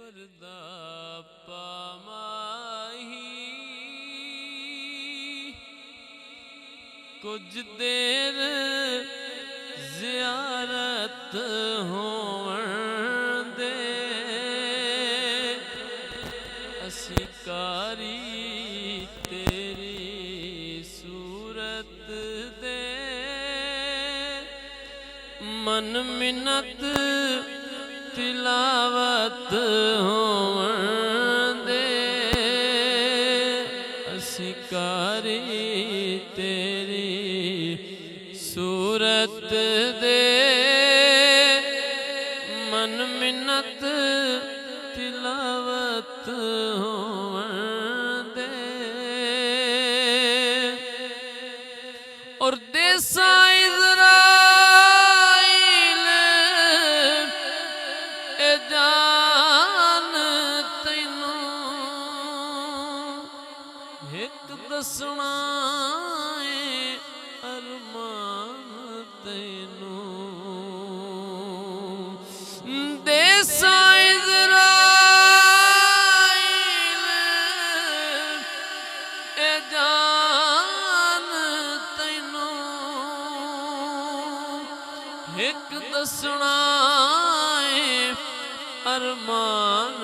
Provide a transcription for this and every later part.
پردہ پاماہی کچھ دیر زیارت ہون دے اسی کاری تیری صورت دے من منت تلاوت ہون دے اسی کاری تیری صورت دے من منت تلاوت ہون دے اور دیسا اسرائیل اے جان تینوں ایک دسنا ارمان تینوں دیسا اسرائیل اے جان تینوں ایک دسنا ارمان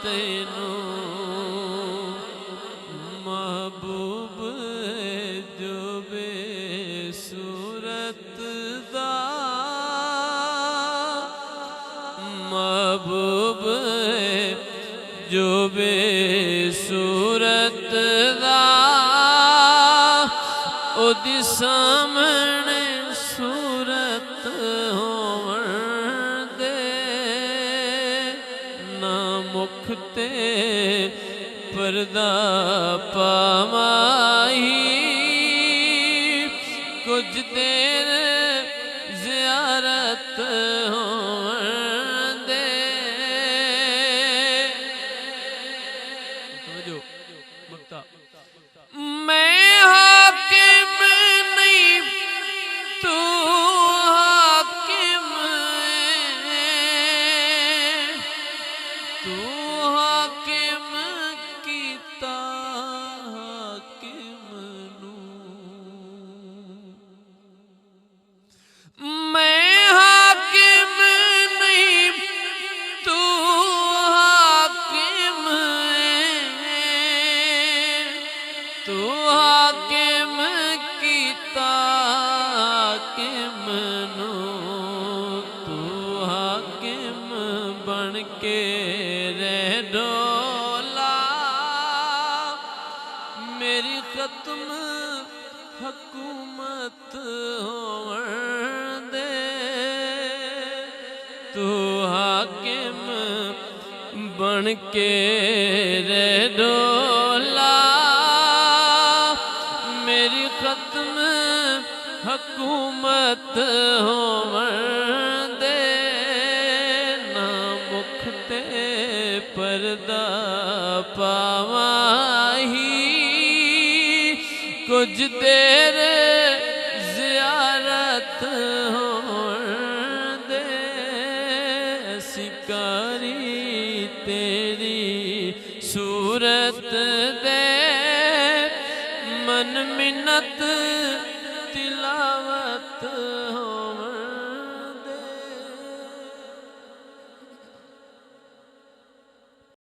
تینوں محبوب جو بے صورت دا محبوب جو بے صورت دا او دی سامنے صورت ہون دے نہ مکھ تے پردہ پاماہی کچھ دیر زیارت ہون دے توجہ مقطع میں حاکم نہیں تو حاکم تو حاکم کیتا حاکم نوں میں حاکم نہیں تو حاکم تو حاکم کیتا حاکم نوں تو حاکم بن کے رہ ڈولا میری ختم حکومت ہون دے تو حاکم بن کے رہ ڈولا میری ختم حکومت ہون دے نہ مکھ تے پردہ پاماہی کچھ دیر زیارت ہون دے اسی کاری تیری صورت دے من منت تلاوت